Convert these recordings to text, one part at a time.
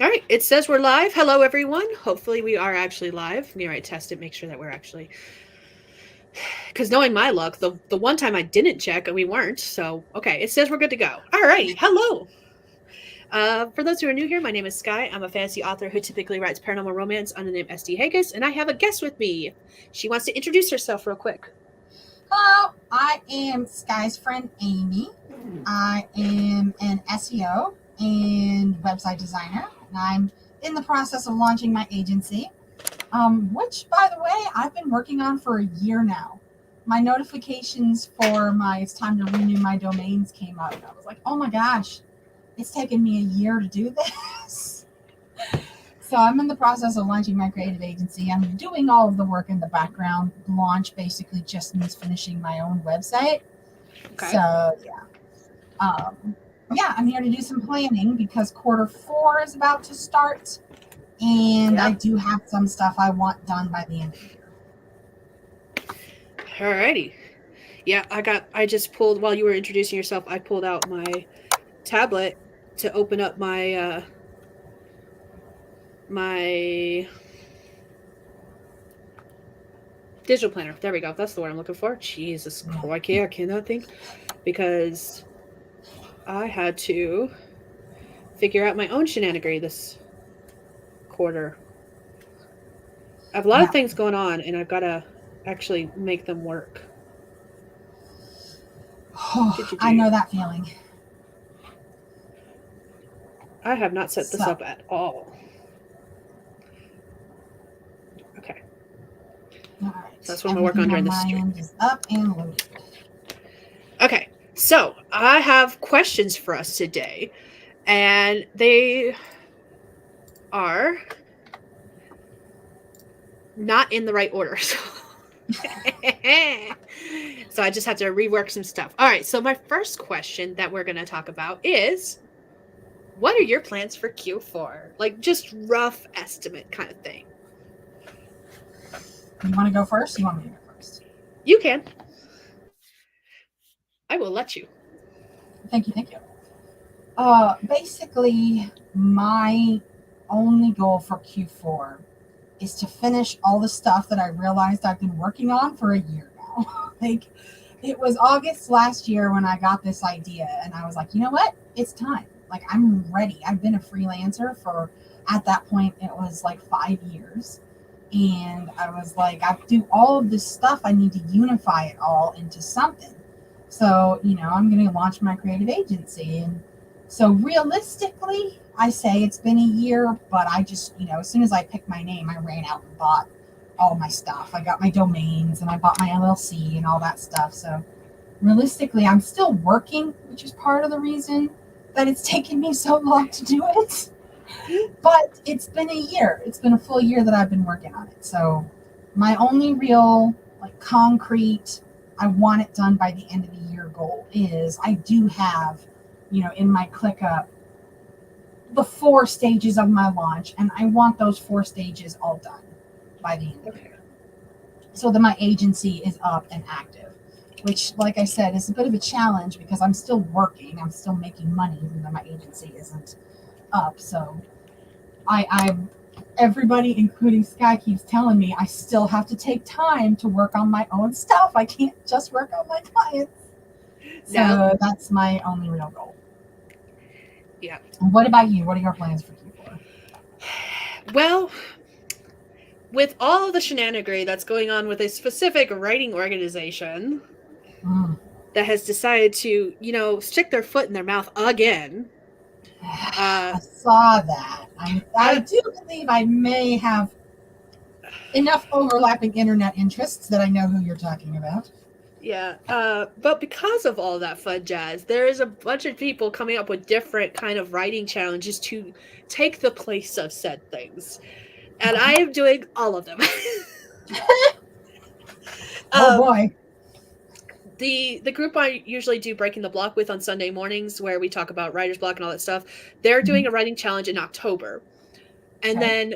All right, it says we're live. Hello, everyone. Hopefully, we are actually live. Let me test it, make sure that we're actually. Because knowing my luck, the one time I didn't check, we weren't. So, okay, it says we're good to go. All righty, hello. For those who are new here, my name is Skye. I'm a fantasy author who typically writes paranormal romance under the name SD Hegyes, and I have a guest with me. She wants to introduce herself real quick. Hello, I am Skye's friend Amy. I am an SEO and website designer, and I'm in the process of launching my agency, which, by the way, I've been working on for a year now. My notifications for it's time to renew my domains came up, and I was like, oh my gosh, it's taken me a year to do this. So I'm in the process of launching my creative agency. I'm doing all of the work in the background. Launch basically just means finishing my own website. Okay. So I'm here to do some planning because Q4 is about to start, and I do have some stuff I want done by the end of the year. Alrighty. Yeah, I just pulled, while you were introducing yourself, I pulled out my tablet to open up my digital planner. There we go. That's the word I'm looking for. Jesus Christ, I cannot think, because I had to figure out my own shenanigan this quarter. I have a lot of things going on, and I've got to actually make them work. I know that feeling. I have not set this up at all. Okay. All right. So that's what I'm going to work on during this stream. Is up and loaded. Okay. So I have questions for us today, and they are not in the right order. So I just have to rework some stuff. All right. So my first question that we're going to talk about is, what are your plans for Q4? Like, just rough estimate kind of thing. You want to go first? You want me to go first? You can. I will let you. Thank you. Basically, my only goal for Q4 is to finish all the stuff that I realized I've been working on for a year now. It was August last year when I got this idea, and I was like, you know what? It's time. Like, I'm ready. I've been a freelancer for, at that point, it was like 5 years. And I was like, I do all of this stuff. I need to unify it all into something. So, I'm going to launch my creative agency. And so realistically, I say it's been a year, but I just, as soon as I picked my name, I ran out and bought all my stuff. I got my domains and I bought my LLC and all that stuff. So realistically, I'm still working, which is part of the reason that it's taken me so long to do it. But it's been a year. It's been a full year that I've been working on it. So my only real, concrete, I want it done by the end of the year goal is I do have, in my ClickUp, the 4 stages of my launch, and I want those 4 stages all done by the end of the year. So that my agency is up and active, which, like I said, is a bit of a challenge because I'm still working. I'm still making money, even though my agency isn't up. So everybody, including Skye, keeps telling me I still have to take time to work on my own stuff. I can't just work on my clients. So that's my only real goal. Yeah. What about you? What are your plans for Q4? Well, with all the shenanigan that's going on with a specific writing organization that has decided to, stick their foot in their mouth again. I saw that. I do believe I may have enough overlapping internet interests that I know who you're talking about. Yeah, but because of all that fun jazz, there is a bunch of people coming up with different kind of writing challenges to take the place of said things. And I am doing all of them. Oh boy. The group I usually do Breaking the Block with on Sunday mornings, where we talk about writer's block and all that stuff, they're doing a writing challenge in October. And then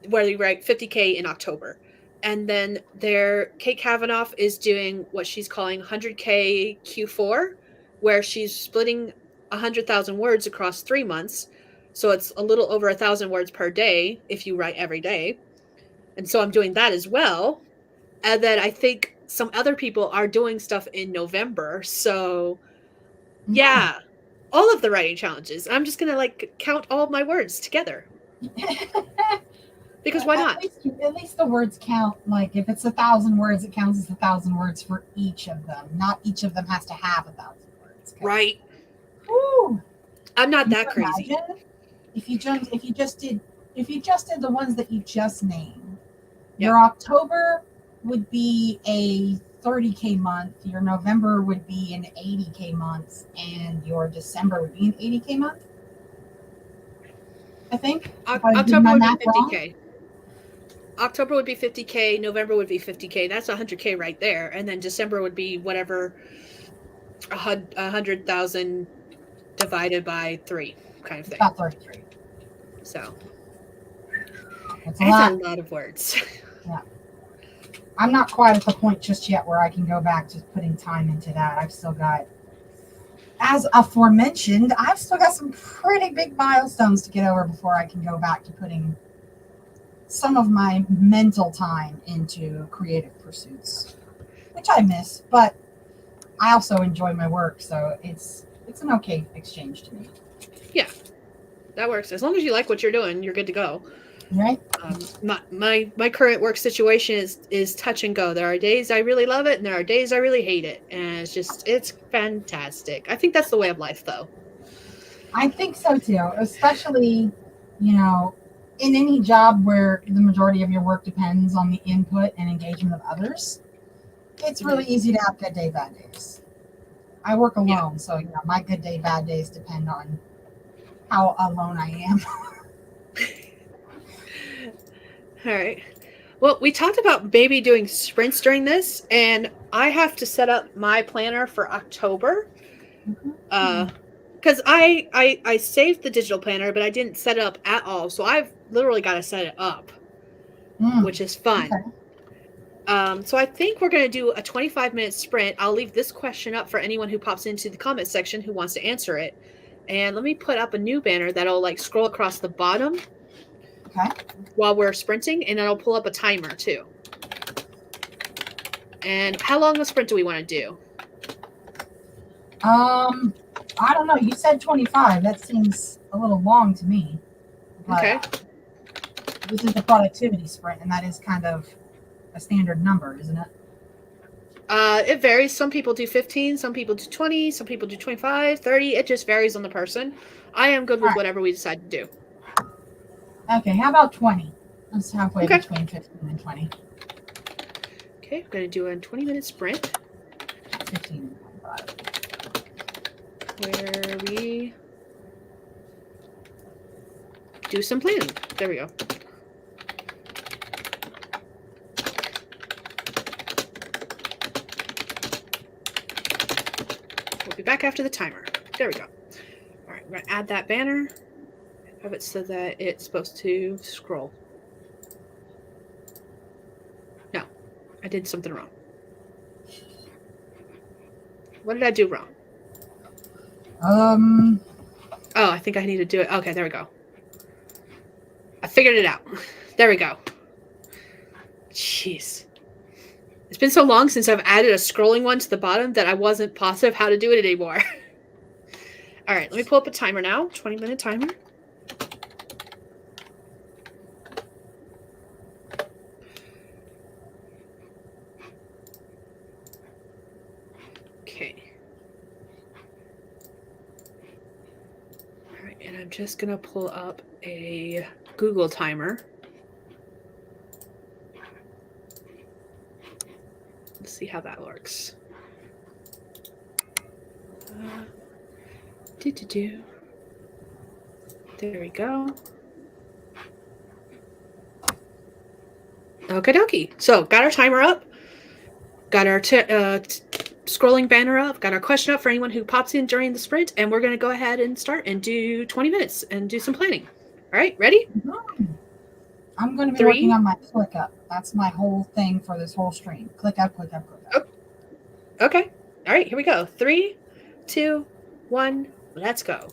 where they write 50K in October. And then Kate Kavanaugh is doing what she's calling 100K Q4, where she's splitting 100,000 words across 3 months. So it's a little over 1,000 words per day if you write every day. And so I'm doing that as well. And then I think some other people are doing stuff in November. So Yeah. yeah, all of the writing challenges. I'm just going to like count all of my words together. Because why not? At least the words count. Like if it's 1,000 words, it counts as 1,000 words for each of them. Not each of them has to have 1,000 words. Right. Woo. I'm not Can that you crazy. imagine if you just did the ones that you just named? Yep. Your October would be a 30K month. Your November would be an 80K month, and your December would be an 80K month. I think. October would be 50K. October would be 50K. November would be 50K. That's 100K right there. And then December would be whatever 100,000 divided by 3 kind of thing. About 33. So that's a lot of words. Yeah. I'm not quite at the point just yet where I can go back to putting time into that. I've still got, as aforementioned, I've still got some pretty big milestones to get over before I can go back to putting some of my mental time into creative pursuits, which I miss, but I also enjoy my work, so it's an okay exchange to me. Yeah, that works. As long as you like what you're doing, you're good to go. Right. My current work situation is touch and go. There are days I really love it, and there are days I really hate it, and it's fantastic. I think that's the way of life, though. I think so too, especially, in any job where the majority of your work depends on the input and engagement of others. It's really easy to have good day, bad days. I work alone, so my good day, bad days depend on how alone I am. All right. Well, we talked about maybe doing sprints during this, and I have to set up my planner for October. Because I saved the digital planner, but I didn't set it up at all. So I've literally got to set it up, which is fun. Okay. So I think we're going to do a 25-minute sprint. I'll leave this question up for anyone who pops into the comment section who wants to answer it. And let me put up a new banner that'll like scroll across the bottom. Okay. While we're sprinting, and then I'll pull up a timer too. And how long of a sprint do we want to do? I don't know. You said 25. That seems a little long to me. But okay. This is the productivity sprint, and that is kind of a standard number, isn't it? It varies. Some people do 15, some people do 20, some people do 25, 30. It just varies on the person. I am good with whatever we decide to do. Okay, how about 20? That's halfway between 15 and 20. Okay, I'm going to do a 20-minute sprint. 15 and 25. Where we do some planning. There we go. We'll be back after the timer. There we go. All right, I'm going to add that banner. Have it so that it's supposed to scroll. No, I did something wrong. What did I do wrong? Oh, I think I need to do it. Okay, there we go. I figured it out. There we go. Jeez. It's been so long since I've added a scrolling one to the bottom that I wasn't positive how to do it anymore. All right, let me pull up a timer now. 20-minute timer. Okay. All right, and I'm just going to pull up a Google timer. Let's see how that works. There we go. Okie dokie. So, got our timer up. Got our scrolling banner up. Got our question up for anyone who pops in during the sprint. And we're going to go ahead and start and do 20 minutes and do some planning. All right, ready? I'm going to be working on my ClickUp. That's my whole thing for this whole stream. ClickUp, ClickUp, ClickUp. Oh. Okay. All right, here we go. 3, 2, 1, let's go.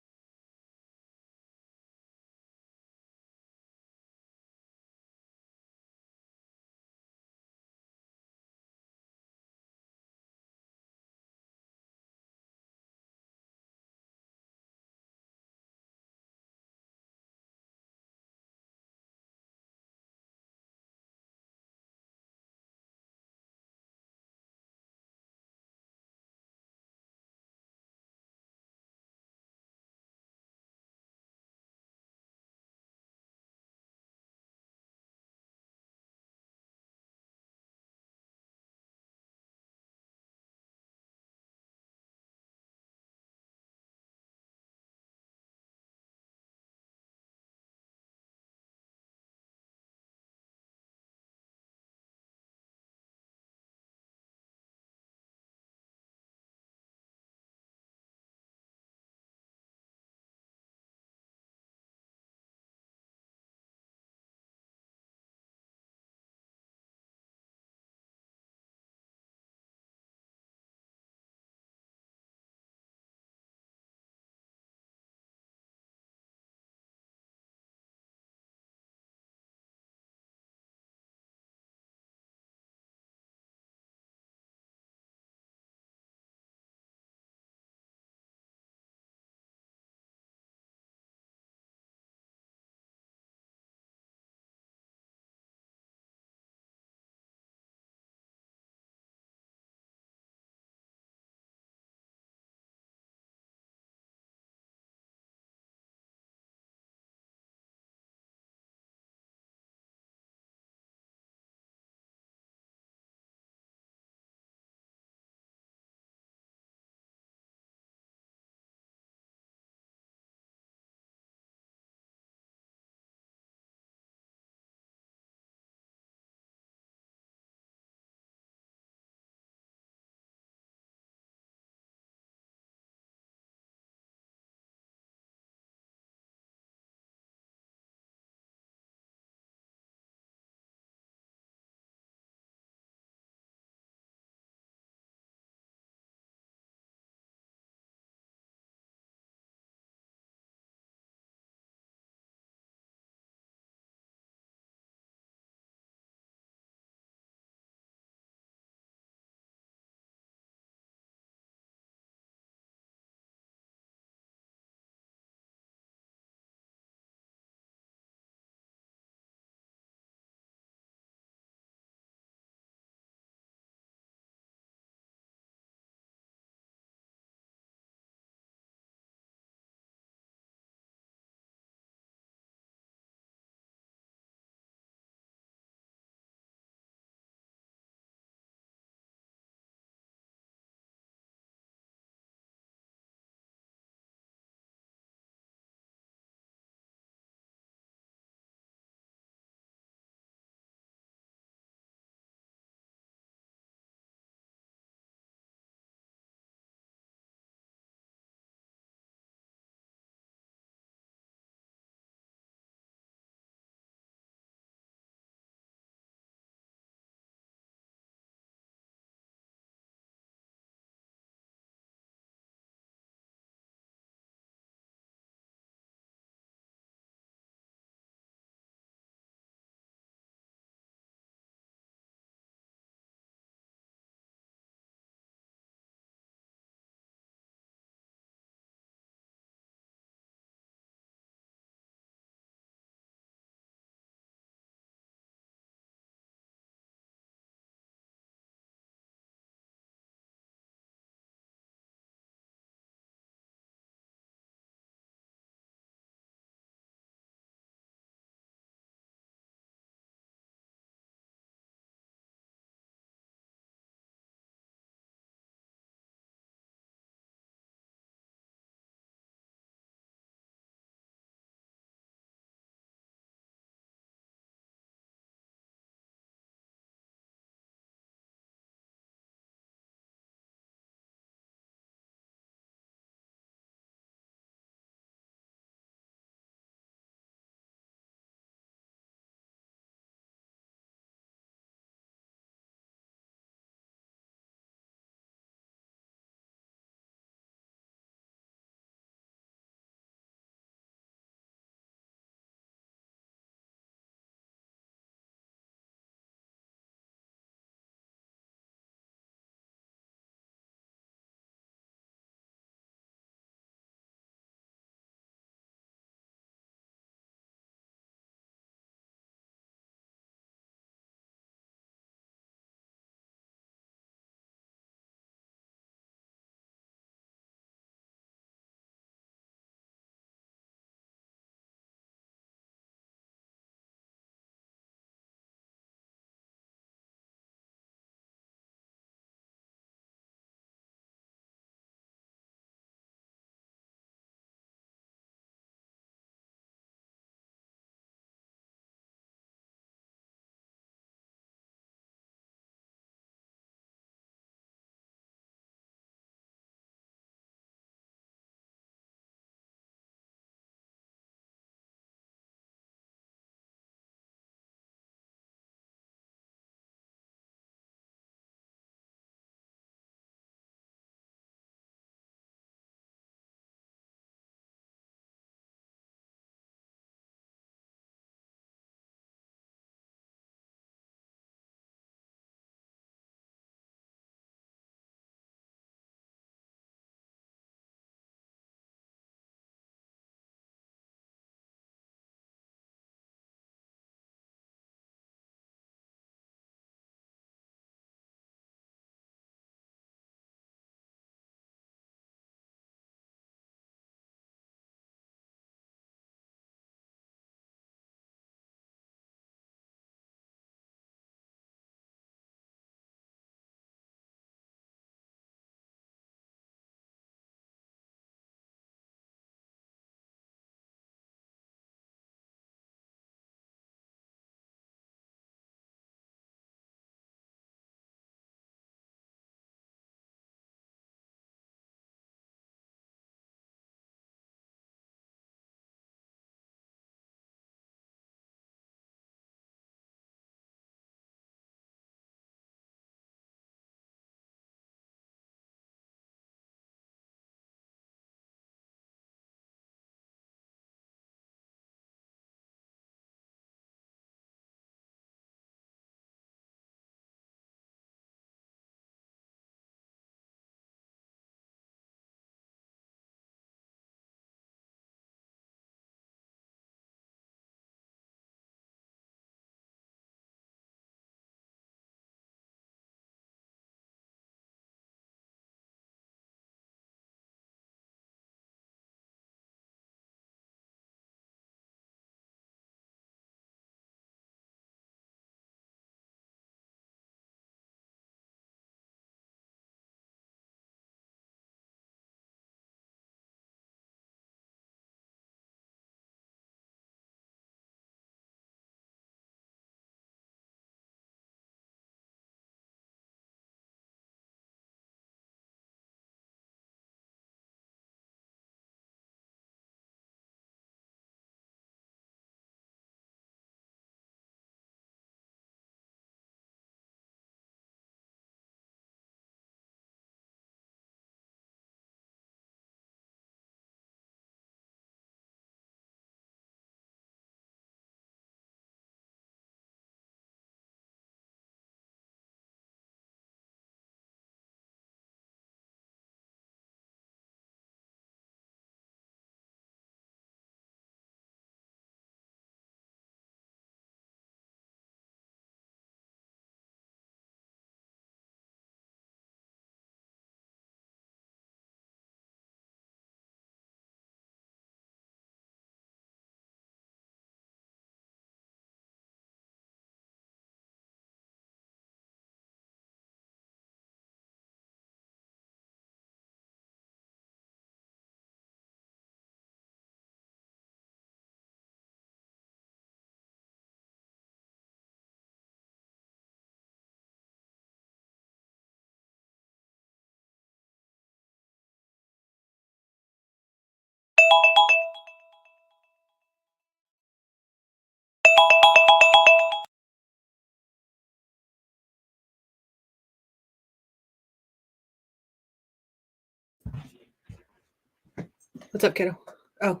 What's up, kiddo? Oh,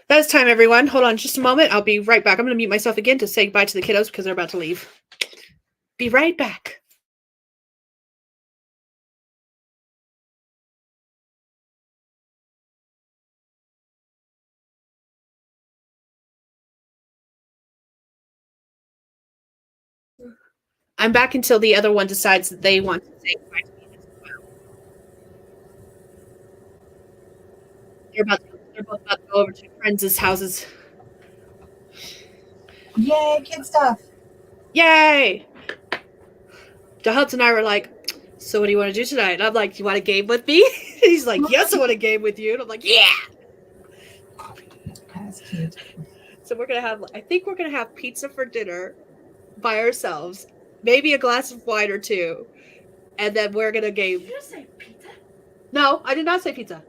that's time, everyone. Hold on just a moment. I'll be right back. I'm going to mute myself again to say goodbye to the kiddos because they're about to leave. Be right back. I'm back until the other one decides that they want to say goodbye to me as well. They're both about to go over to friends' houses. Yay, kid stuff. Yay! The Hubs and I were like, so what do you want to do tonight? And I'm like, do you want a game with me? He's like, yes, I want a game with you. And I'm like, yeah. That's cute. So I think we're going to have pizza for dinner by ourselves, maybe a glass of wine or two, and then we're going to game. Did you say pizza? No, I did not say pizza.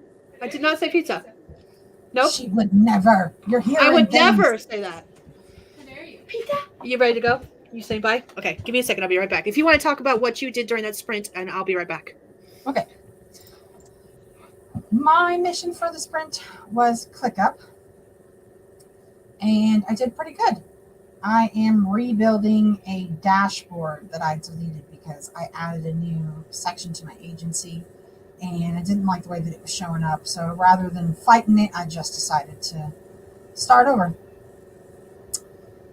I did not say pizza. Nope. She would never. You're here. I would never say that. How dare you? Pizza? You ready to go? You saying bye? Okay, give me a second. I'll be right back. If you want to talk about what you did during that sprint, and I'll be right back. Okay. My mission for the sprint was ClickUp, and I did pretty good. I am rebuilding a dashboard that I deleted because I added a new section to my agency, and I didn't like the way that it was showing up. So rather than fighting it, I just decided to start over.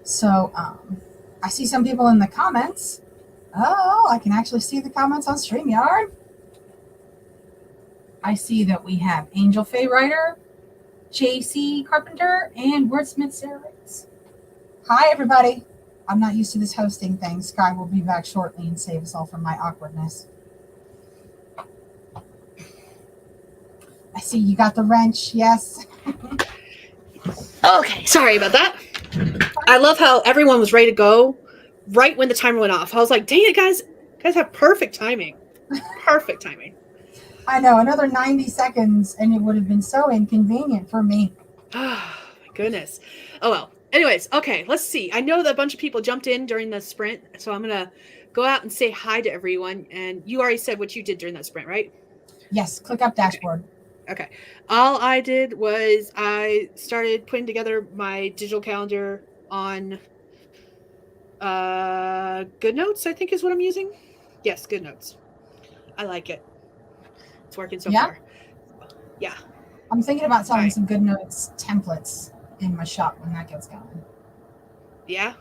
So I see some people in the comments. Oh, I can actually see the comments on StreamYard. I see that we have Angel Faye Writer, JC Carpenter, and Wordsmith Sarah Riggs. Hi, everybody. I'm not used to this hosting thing. Skye will be back shortly and save us all from my awkwardness. I see you got the wrench. Yes. Okay, sorry about that. I love how everyone was ready to go right when the timer went off. I was like, dang it, guys. You guys have perfect timing. Perfect timing. I know, another 90 seconds, and it would have been so inconvenient for me. Oh, my goodness. Oh, well. Anyways, okay, let's see. I know that a bunch of people jumped in during the sprint, so I'm going to go out and say hi to everyone. And you already said what you did during that sprint, right? Yes, ClickUp dashboard. Okay. All I did was I started putting together my digital calendar on GoodNotes, I think is what I'm using. Yes, GoodNotes. I like it. It's working so far. Yeah. I'm thinking about selling some GoodNotes templates in my shop when that gets going. Yeah.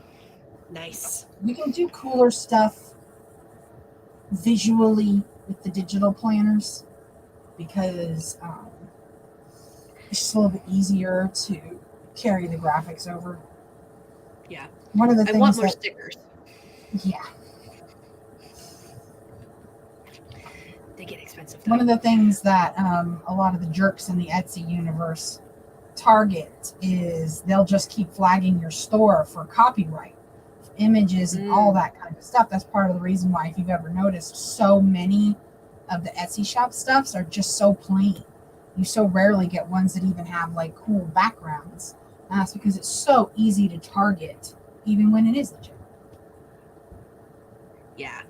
Nice. We can do cooler stuff visually with the digital planners because it's just a little bit easier to carry the graphics over. Yeah. One of the things I want more stickers. Yeah. They get expensive though. One of the things that a lot of the jerks in the Etsy universe target is they'll just keep flagging your store for copyright images and all that kind of stuff. That's part of the reason why, if you've ever noticed, so many of the Etsy shop stuffs are just so plain. You so rarely get ones that even have like cool backgrounds. And that's because it's so easy to target, even when it is legit. Yeah.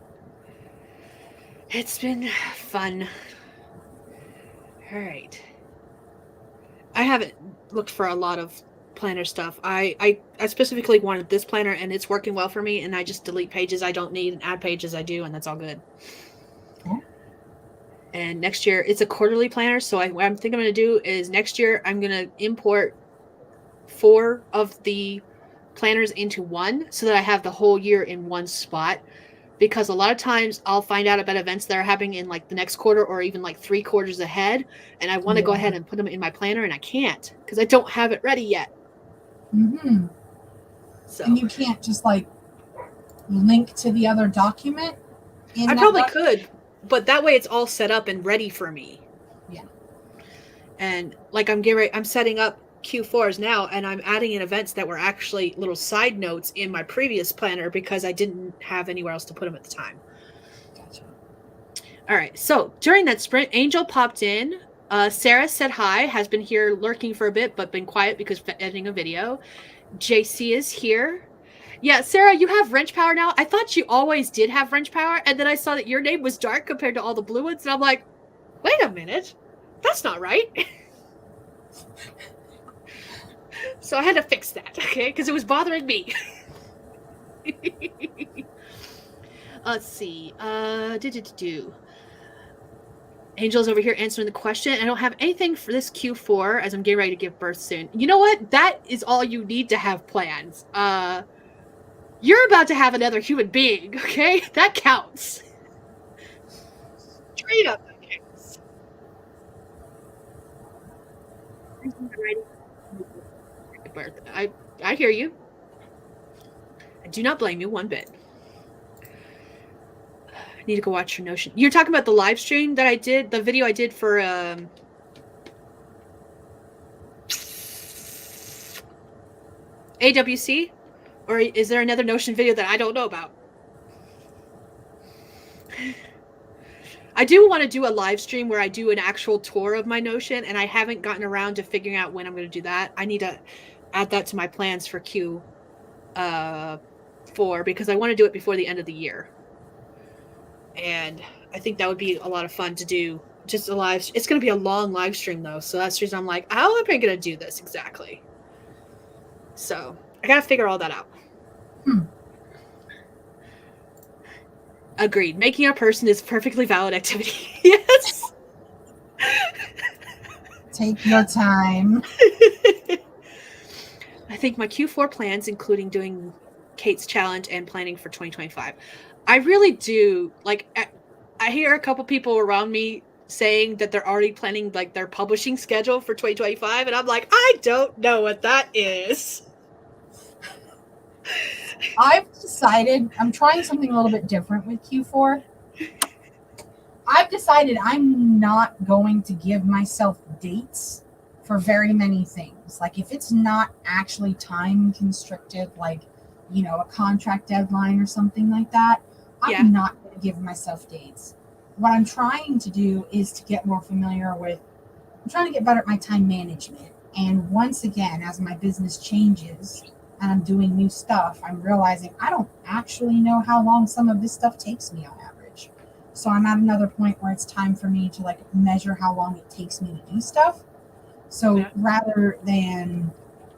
It's been fun. All right. I haven't looked for a lot of planner stuff. I specifically wanted this planner, and it's working well for me, and I just delete pages I don't need and add pages I do, and that's all good. Yeah. And next year, it's a quarterly planner, so what I'm thinking I'm going to do is next year I'm going to import 4 of the planners into one so that I have the whole year in one spot. Because a lot of times I'll find out about events that are happening in like the next quarter or even like 3 quarters ahead. And I want to go ahead and put them in my planner, and I can't because I don't have it ready yet. Mm-hmm. So and you can't just like link to the other document? I probably could, but that way it's all set up and ready for me. Yeah. And like I'm setting up Q4s now, and I'm adding in events that were actually little side notes in my previous planner because I didn't have anywhere else to put them at the time. Gotcha. All right, so during that sprint, Angel popped in. Sarah said hi, has been here lurking for a bit, but been quiet because of editing a video. JC is here. Yeah, Sarah, you have wrench power now. I thought you always did have wrench power, and then I saw that your name was dark compared to all the blue ones, and I'm like, wait a minute, that's not right. So I had to fix that, okay? Because it was bothering me. Let's see. Angel's over here answering the question. I don't have anything for this Q4 as I'm getting ready to give birth soon. You know what? That is all you need to have plans. You're about to have another human being, okay? That counts. Straight up, that counts. I hear you. I do not blame you one bit. I need to go watch your Notion. You're talking about the live stream that I did, the video I did for AWC? Or is there another Notion video that I don't know about? I do want to do a live stream where I do an actual tour of my Notion, and I haven't gotten around to figuring out when I'm going to do that. I need to add that to my plans for Q4 because I want to do it before the end of the year. And I think that would be a lot of fun to do. Just a live. It's going to be a long live stream though, so that's the reason I'm like, how am I going to do this exactly? So I got to figure all that out. Agreed. Making a person is a perfectly valid activity. Yes. Take your time. I think my Q4 plans, including doing Kate's challenge and planning for 2025. I really do like. I hear a couple people around me saying that they're already planning like their publishing schedule for 2025, and I'm like, I don't know what that is. I've decided I'm trying something a little bit different with Q4. I've decided I'm not going to give myself dates for very many things. Like if it's not actually time constricted, like, you know, a contract deadline or something like that, I'm not going to give myself dates. What I'm trying to do is to get more familiar with, I'm trying to get better at my time management. And once again, as my business changes and I'm doing new stuff, I'm realizing I don't actually know how long some of this stuff takes me on average. So I'm at another point where it's time for me to like measure how long it takes me to do stuff. So rather than,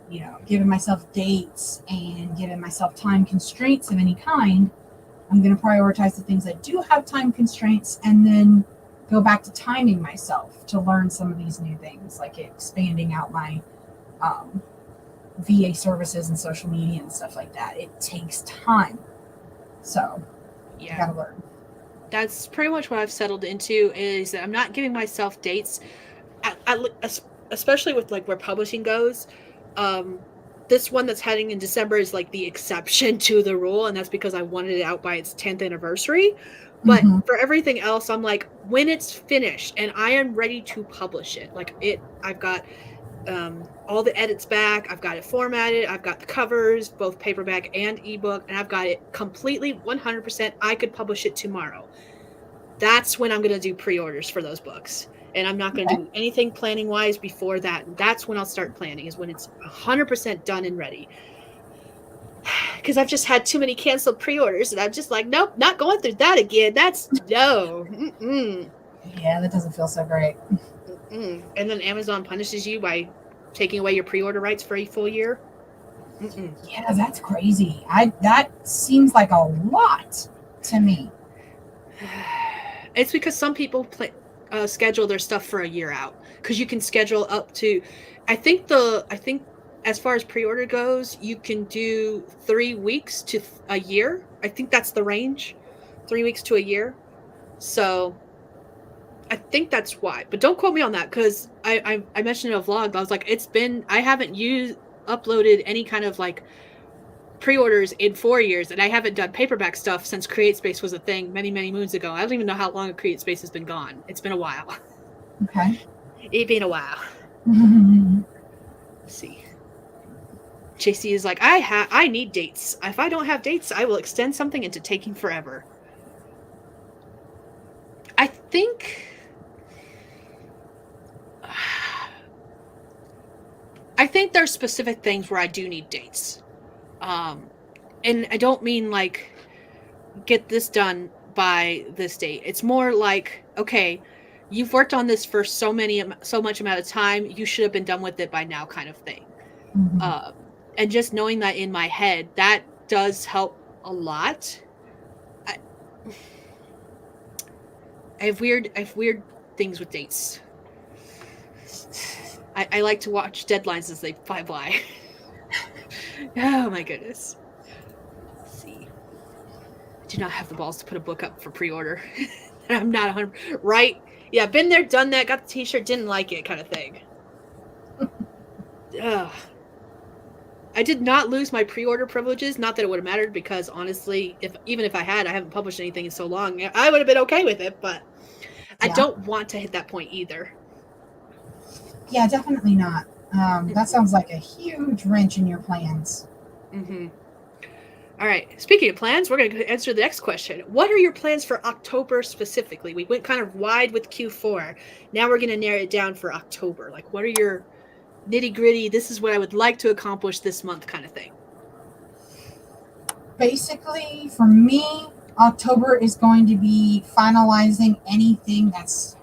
you know, giving myself dates and giving myself time constraints of any kind, I'm going to prioritize the things that do have time constraints and then go back to timing myself to learn some of these new things, like expanding out my VA services and social media and stuff like that. It takes time. So you got to learn. That's pretty much what I've settled into is that I'm not giving myself dates, especially with like where publishing goes. This one that's heading in December is like the exception to the rule, and that's because I wanted it out by its 10th anniversary. But for everything else, I'm like, when it's finished and I am ready to publish it, like I've got all the edits back, I've got it formatted, I've got the covers, both paperback and ebook, and I've got it completely 100%. I could publish it tomorrow. That's when I'm going to do pre-orders for those books. And I'm not going to do anything planning wise before that. And that's when I'll start planning, is when it's 100% done and ready. Because I've just had too many canceled pre-orders, and I'm just like, nope, not going through that again. That's no. Yeah, that doesn't feel so great. And then Amazon punishes you by taking away your pre-order rights for a full year. Yeah, that's crazy. That seems like a lot to me. It's because some people schedule their stuff for a year out, because you can schedule up to, I think as far as pre-order goes, you can do 3 weeks to a year. I think that's the range, 3 weeks to a year. So I think that's why, but don't quote me on that, because I mentioned in a vlog, I was like, I haven't uploaded any kind of like pre-orders in 4 years, and I haven't done paperback stuff since CreateSpace was a thing many moons ago. I don't even know how long a CreateSpace has been gone. It's been a while. Okay. It's been a while. Let's see. JC is like, I need dates. If I don't have dates, I will extend something into taking forever. I think there's specific things where I do need dates. And I don't mean like get this done by this date. It's more like, okay, you've worked on this for so much amount of time. You should have been done with it by now, kind of thing. Mhm. And just knowing that in my head, that does help a lot. I, I have weird things with dates. I like to watch deadlines as they fly by. Oh my goodness. Let's see. I do not have the balls to put a book up for pre-order. I'm not 100 right. Yeah, been there, done that. Got the T-shirt, didn't like it, kind of thing. Ugh. I did not lose my pre-order privileges. Not that it would have mattered, because honestly, even if I had, I haven't published anything in so long. I would have been okay with it, but I Yeah. don't want to hit that point either. Yeah, definitely not. That sounds like a huge wrench in your plans. Mm-hmm. All right. Speaking of plans, we're going to answer the next question. What are your plans for October specifically? We went kind of wide with Q4. Now we're going to narrow it down for October. Like, what are your nitty gritty? This is what I would like to accomplish this month, kind of thing. Basically, for me, October is going to be finalizing anything that's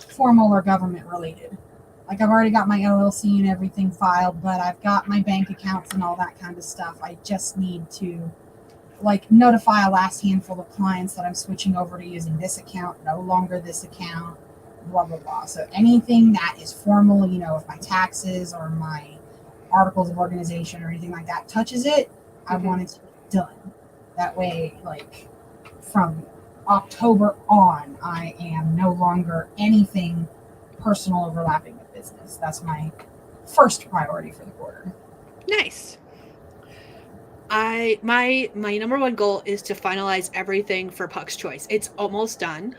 formal or government related. Like, I've already got my LLC and everything filed, but I've got my bank accounts and all that kind of stuff. I just need to like notify a last handful of clients that I'm switching over to using this account, no longer this account, blah blah blah. So anything that is formal, if my taxes or my articles of organization or anything like that touches it, I want it to be done. That way, like, from October on, I am no longer anything personal overlapping with business. That's my first priority for the quarter. Nice. My number one goal is to finalize everything for Puck's Choice. It's almost done.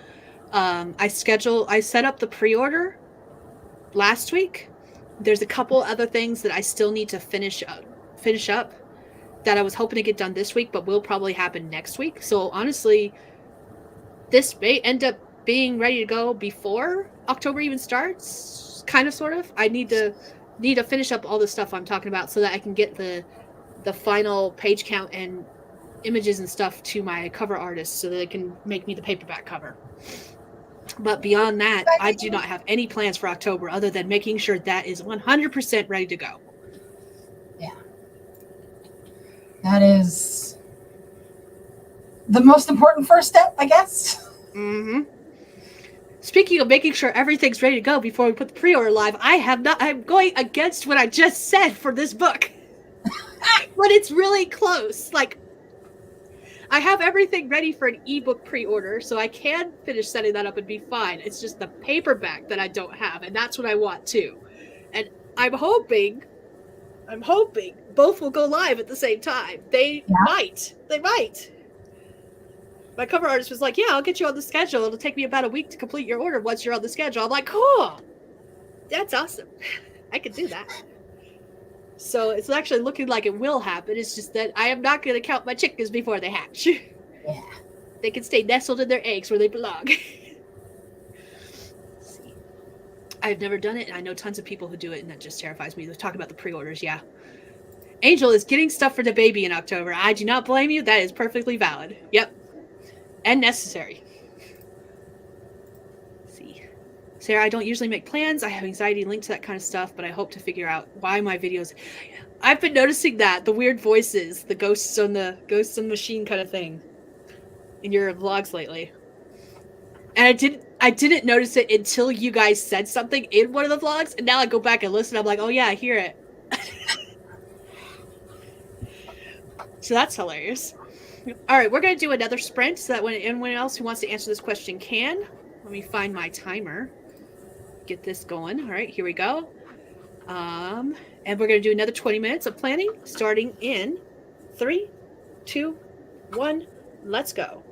I set up the pre-order last week. There's a couple other things that I still need to finish up that I was hoping to get done this week, but will probably happen next week. So honestly, this may end up being ready to go before October even starts, kind of, sort of. I need to finish up all the stuff I'm talking about so that I can get the final page count and images and stuff to my cover artist so that they can make me the paperback cover. But beyond that, I do not have any plans for October other than making sure that is 100% ready to go. Yeah. That is the most important first step, I guess. Mm-hmm. Speaking of making sure everything's ready to go before we put the pre-order live, I'm going against what I just said for this book. But it's really close. Like, I have everything ready for an ebook pre-order, so I can finish setting that up and be fine. It's just the paperback that I don't have, and that's what I want too. And I'm hoping both will go live at the same time. They might. My cover artist was like, "Yeah, I'll get you on the schedule. It'll take me about a week to complete your order once you're on the schedule." I'm like, "Cool, that's awesome. I could do that." So it's actually looking like it will happen. It's just that I am not going to count my chickens before they hatch. Yeah. They can stay nestled in their eggs where they belong. I've never done it, and I know tons of people who do it, and that just terrifies me. Let's talk about the pre-orders, yeah. Angel is getting stuff for the baby in October. I do not blame you. That is perfectly valid. Yep. And necessary. Let's see. Sarah, I don't usually make plans. I have anxiety linked to that kind of stuff, but I hope to figure out why my videos... I've been noticing that. The weird voices. The ghosts on the machine kind of thing. In your vlogs lately. And I didn't notice it until you guys said something in one of the vlogs, and now I go back and listen. I'm like, oh yeah, I hear it. So that's hilarious. All right, we're gonna do another sprint so that when anyone else who wants to answer this question can. Let me find my timer. Get this going. All right, here we go. And we're gonna do another 20 minutes of planning, starting in 3, 2, 1. Let's go.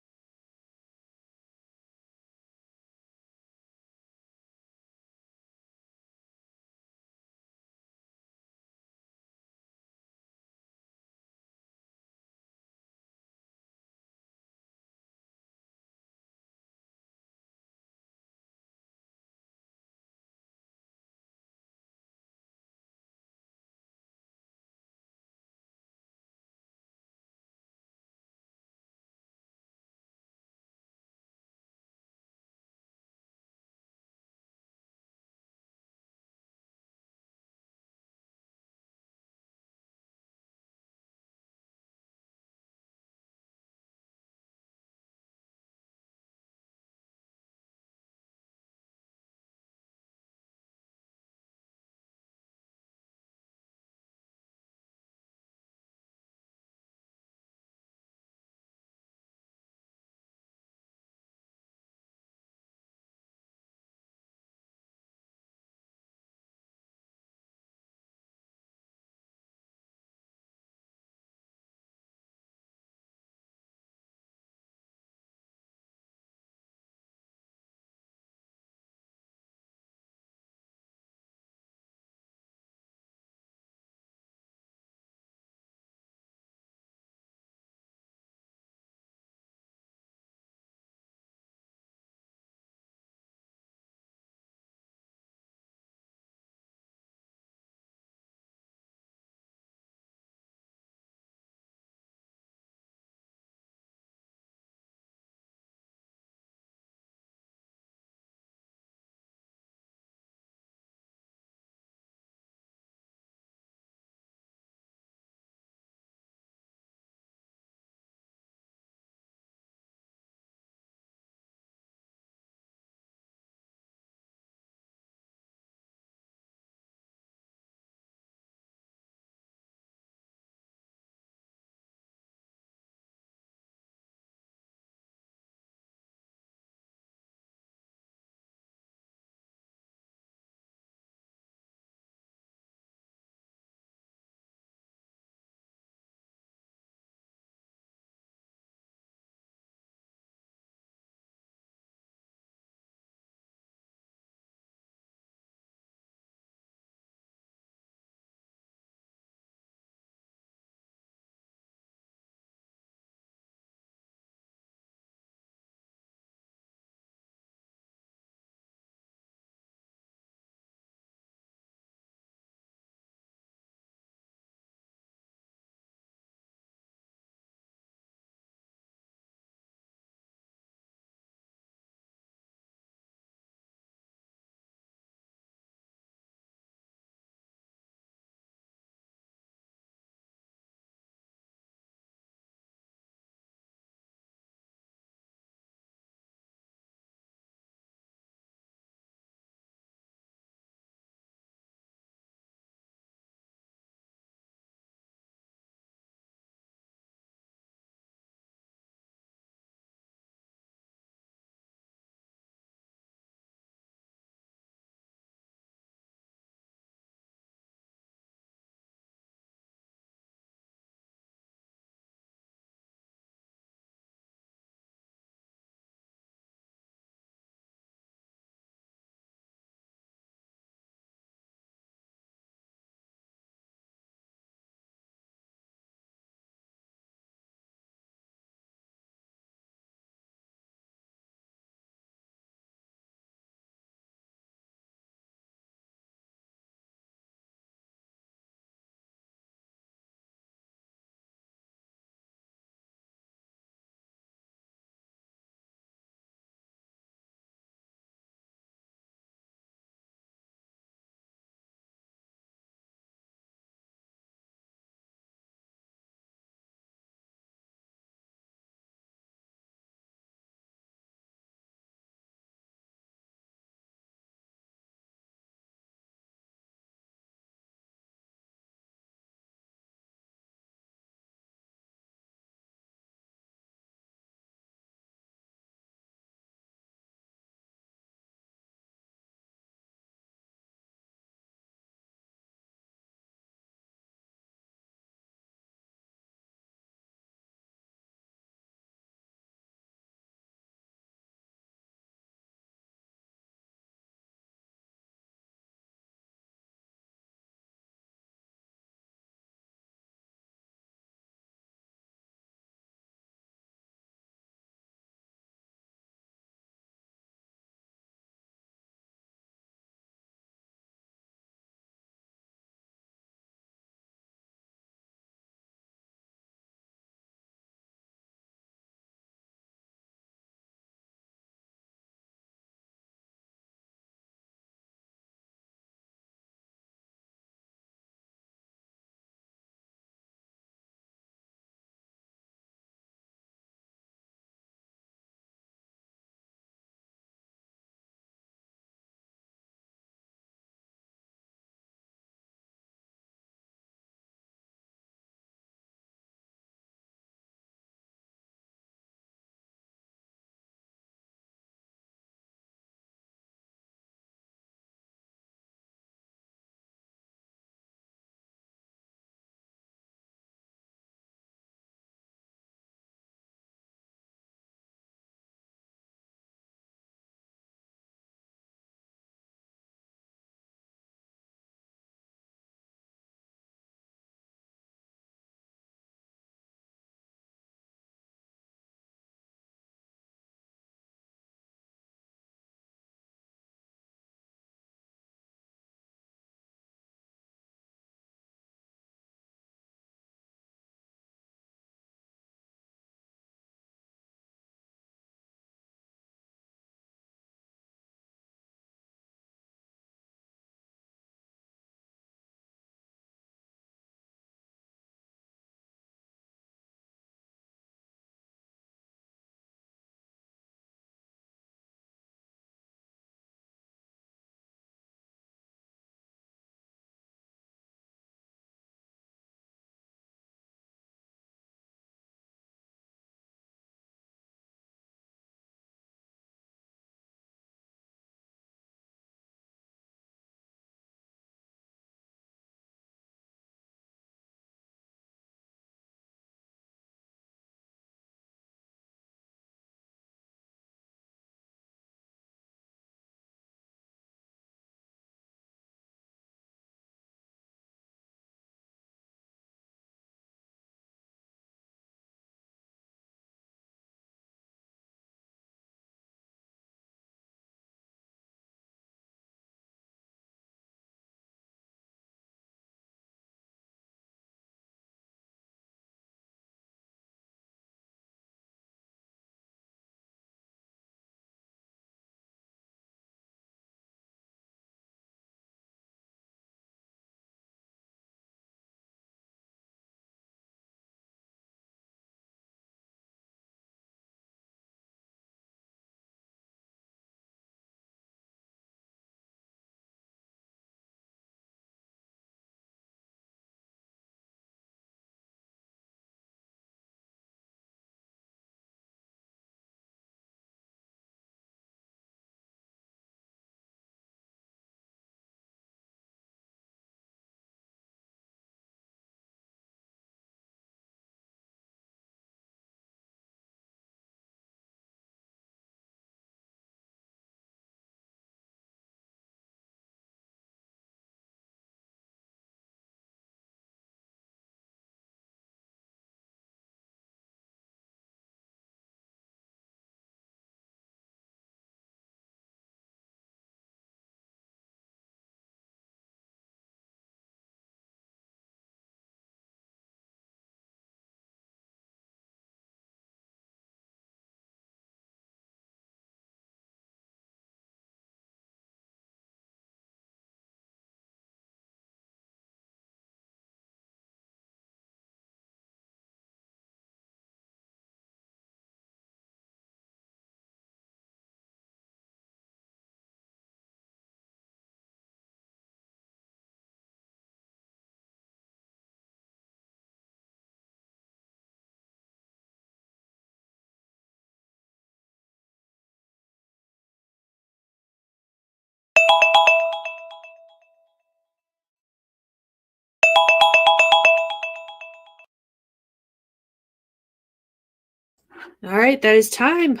All right, that is time.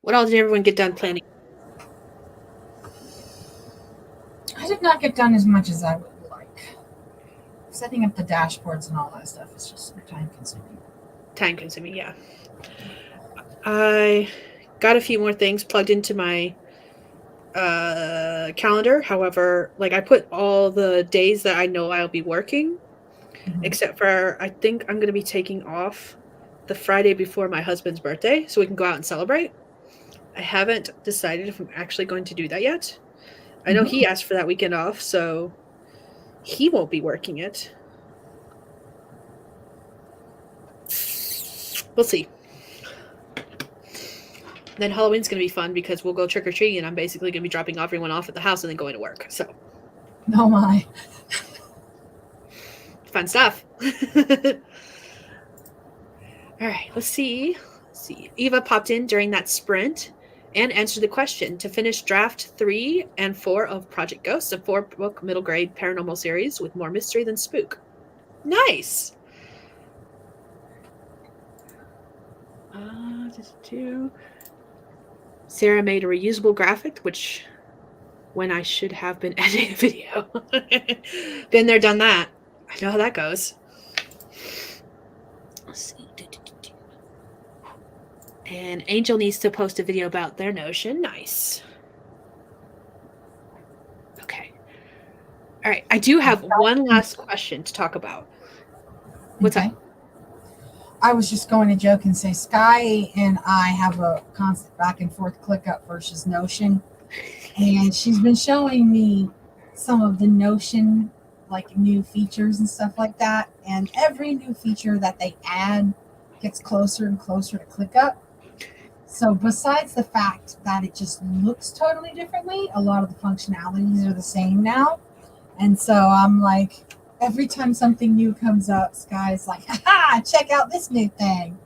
What all did everyone get done planning? I did not get done as much as I would like. Setting up the dashboards and all that stuff is just time consuming. Time consuming, yeah. I got a few more things plugged into my calendar. However, like I put all the days that I know I'll be working, except for I think I'm going to be taking off the Friday before my husband's birthday so we can go out and celebrate. I haven't decided if I'm actually going to do that yet. I know he asked for that weekend off, so he won't be working it. We'll see. Then Halloween's going to be fun because we'll go trick-or-treating and I'm basically going to be dropping everyone off at the house and then going to work. So, Oh my. fun stuff. All right, let's see. Eva popped in during that sprint and answered the question to finish draft 3 and 4 of Project Ghost, a 4-book middle grade paranormal series with more mystery than spook. Nice. Sarah made a reusable graphic, which when I should have been editing a video. Been there, done that. I know how that goes. Let's see. And Angel needs to post a video about their Notion. Nice. Okay. All right. I do have one last question to talk about. What's up? I was just going to joke and say Skye and I have a constant back and forth ClickUp versus Notion. And she's been showing me some of the Notion like new features and stuff like that. And every new feature that they add gets closer and closer to ClickUp. So besides the fact that it just looks totally differently, a lot of the functionalities are the same now. And so I'm like, every time something new comes up, Skye's like, ha, check out this new thing.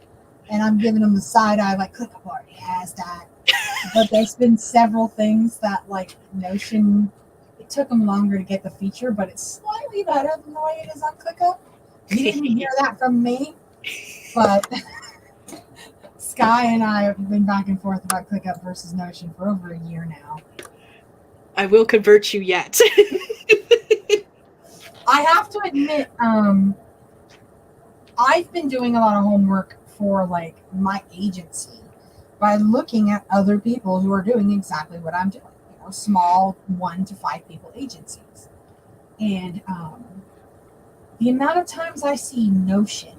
And I'm giving them the side eye, like, ClickUp already has that. But there's been several things that, like, Notion, it took them longer to get the feature, but it's slightly better than the way it is on ClickUp. You didn't hear that from me, but Skye and I have been back and forth about ClickUp versus Notion for over a year now. I will convert you yet. I have to admit, I've been doing a lot of homework for like my agency by looking at other people who are doing exactly what I'm doing, small 1 to 5 people agencies. And the amount of times I see Notion,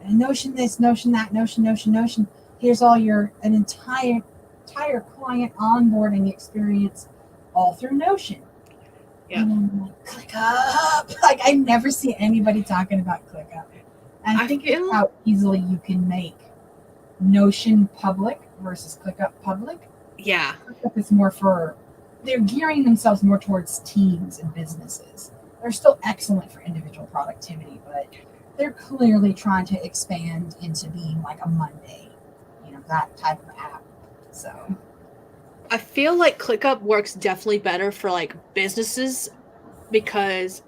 and Notion this, Notion that, Notion, here's all an entire client onboarding experience all through Notion. Yeah. And I'm like, ClickUp. Like, I never see anybody talking about ClickUp. And I think it's how easily you can make Notion public versus ClickUp public. Yeah. ClickUp is more they're gearing themselves more towards teams and businesses. They're still excellent for individual productivity, but they're clearly trying to expand into being like a Monday, that type of app. So I feel like ClickUp works definitely better for like businesses because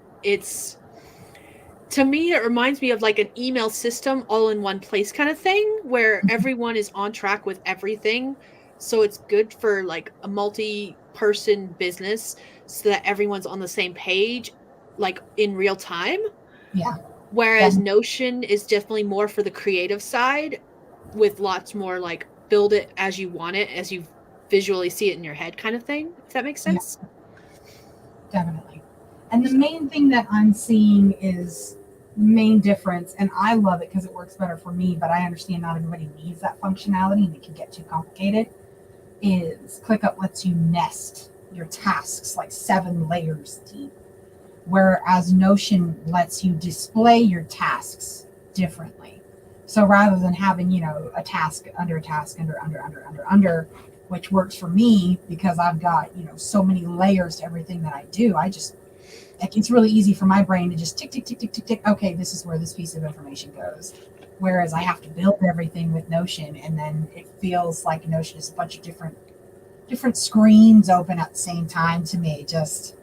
to me, it reminds me of like an email system all in one place kind of thing where everyone is on track with everything. So it's good for like a multi-person business so that everyone's on the same page, like in real time. Yeah. Whereas Notion is definitely more for the creative side with lots more like build it as you want it, as you visually see it in your head kind of thing, if that makes sense. Yeah, definitely. And the main thing that I'm seeing is main difference, and I love it because it works better for me, but I understand not everybody needs that functionality and it can get too complicated, is ClickUp lets you nest your tasks like 7 layers deep, whereas Notion lets you display your tasks differently. So rather than having, a task under a task under, which works for me because I've got, so many layers to everything that I do. It's really easy for my brain to just tick, tick, tick, tick, tick, tick. Okay, this is where this piece of information goes. Whereas I have to build everything with Notion, and then it feels like Notion is a bunch of different screens open at the same time to me. Just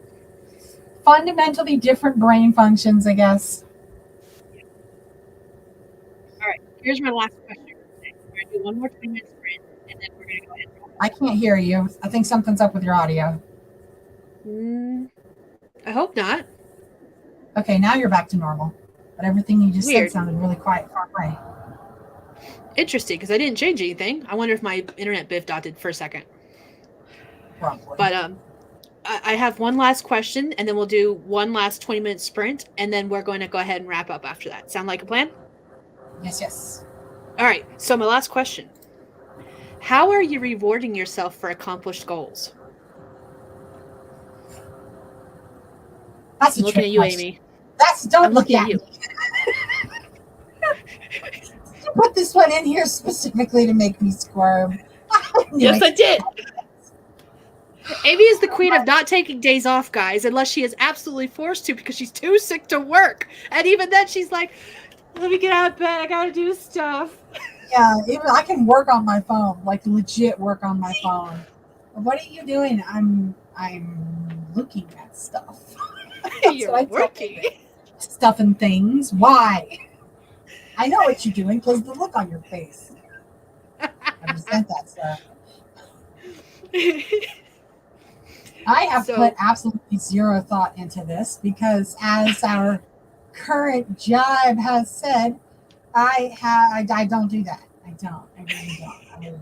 fundamentally different brain functions, I guess. All right. Here's my last question. Okay. We're gonna do one more 20-minute sprint, and then we're gonna go ahead and wrap I can't hear you. I think something's up with your audio. up. I hope not. Okay, now you're back to normal. But everything you just said Weird. sounded really quiet far away. Interesting, because I didn't change anything. I wonder if my internet biff-dotted for a second. Probably. But I have one last question, and then we'll do one last 20-minute sprint, and then we're going to go ahead and wrap up after that. Sound like a plan? Yes. All right. So my last question: how are you rewarding yourself for accomplished goals? That's I'm a looking trick at you, question. Amy. Don't I'm look looking at at you. me. You put this one in here specifically to make me squirm. Yes, I did. Amy is the queen of not taking days off, guys, unless she is absolutely forced to because she's too sick to work. And even then, she's like, "Let me get out of bed. I gotta do stuff." Yeah, even I can work on my phone, like legit work on my phone. What are you doing? I'm looking at stuff. That's You're what I tell working. David. Stuff and things. Why? I know what you're doing because the look on your face. I resent that stuff. I have put absolutely zero thought into this because, as our current jibe has said, I don't do that. I don't. I really don't.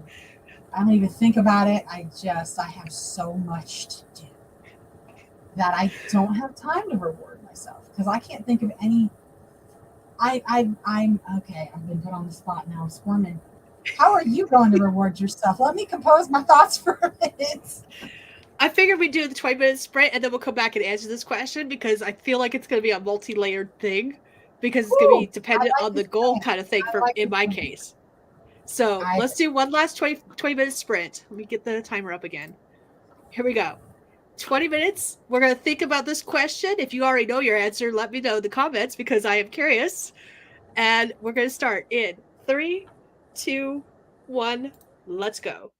I don't even think about it. I have so much to do that I don't have time to reward myself because I can't think of any. I'm okay. I've been put on the spot now. I'm squirming. How are you going to reward yourself? Let me compose my thoughts for a minute. I figured we'd do the 20-minute sprint and then we'll come back and answer this question because I feel like it's going to be a multi-layered thing because it's going to be Ooh, I dependent like on the this goal plan. kind of thing I for like in this my plan. case. So I let's do one last 20-minute sprint. Let me get the timer up again. Here we go. 20 minutes. We're going to think about this question. If you already know your answer, let me know in the comments because I am curious. And we're going to start in 3, 2, 1. Let's go.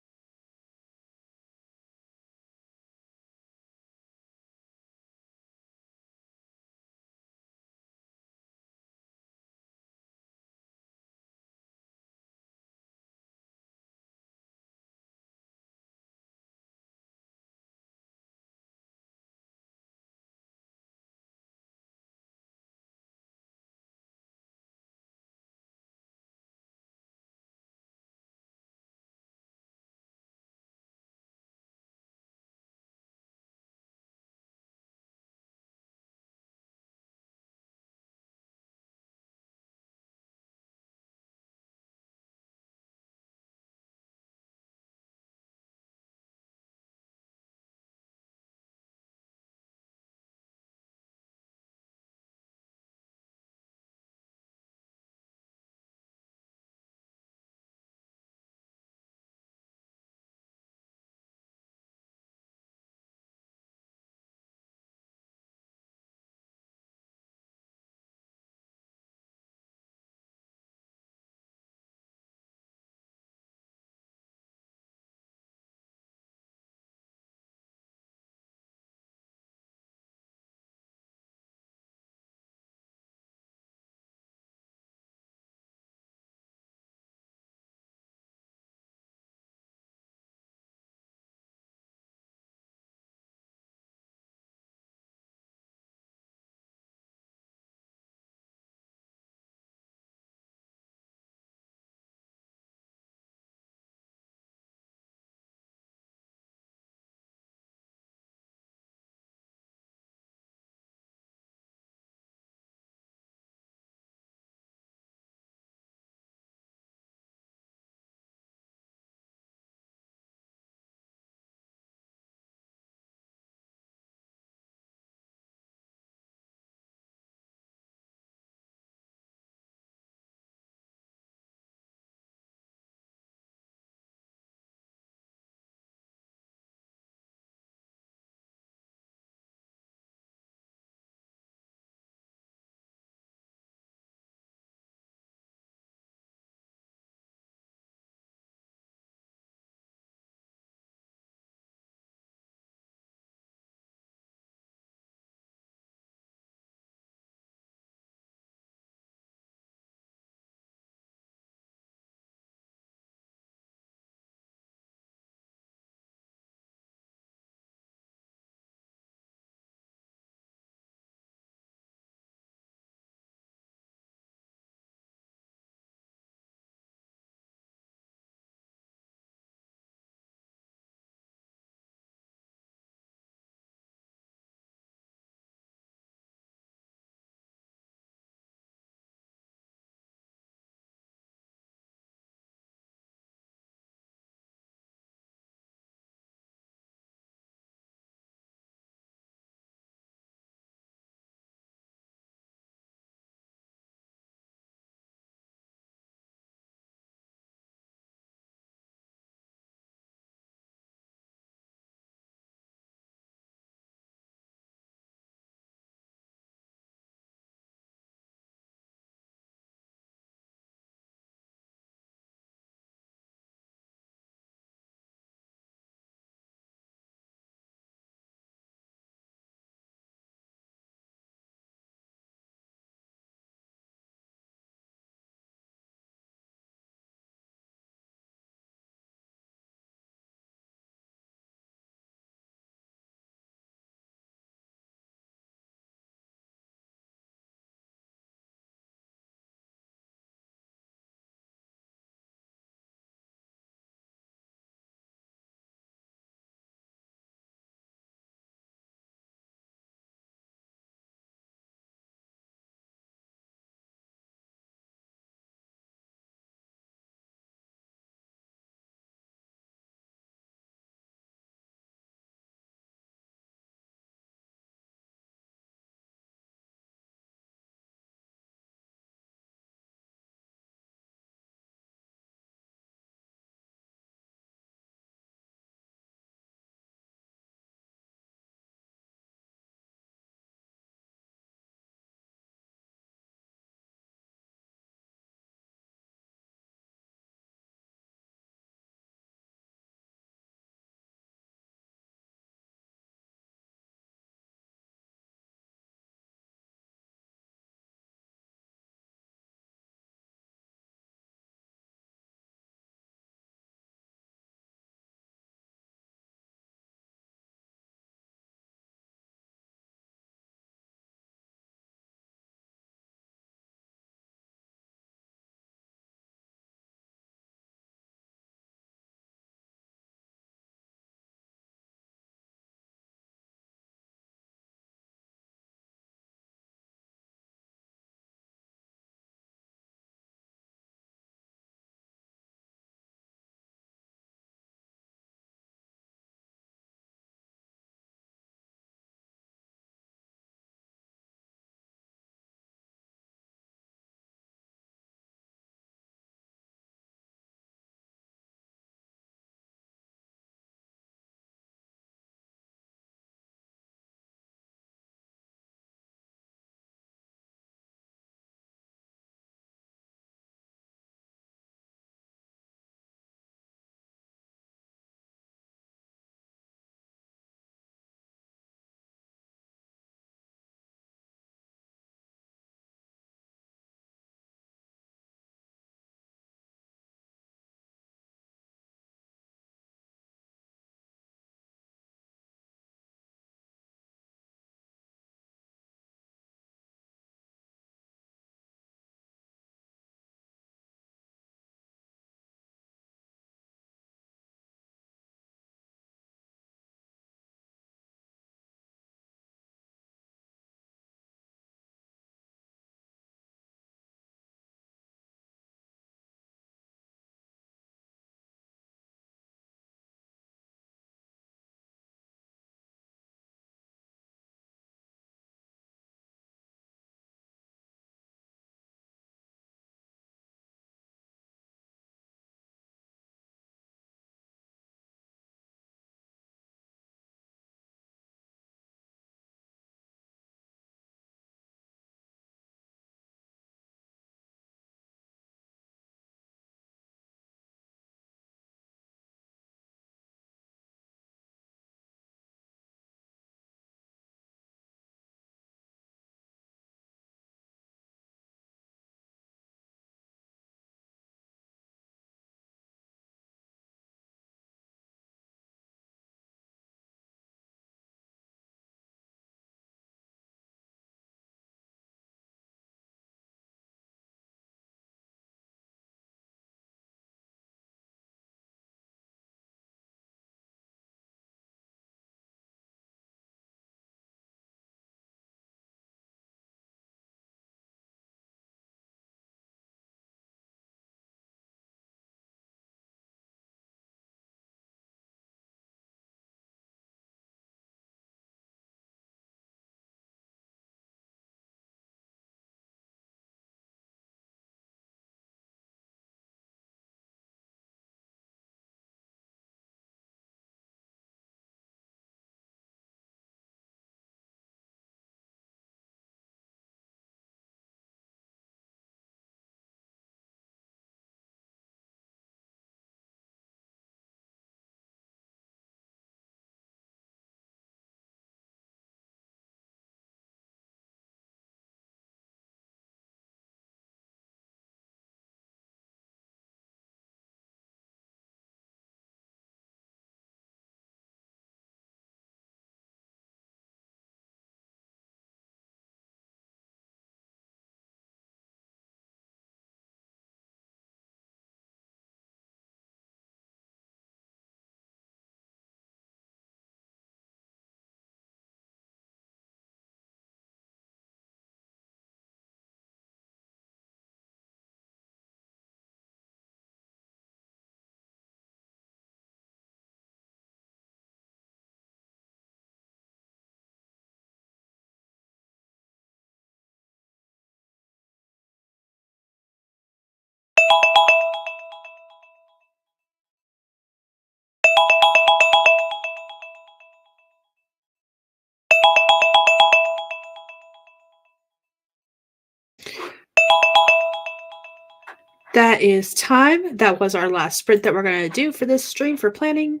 that is time. That was our last sprint that we're going to do for this stream for planning.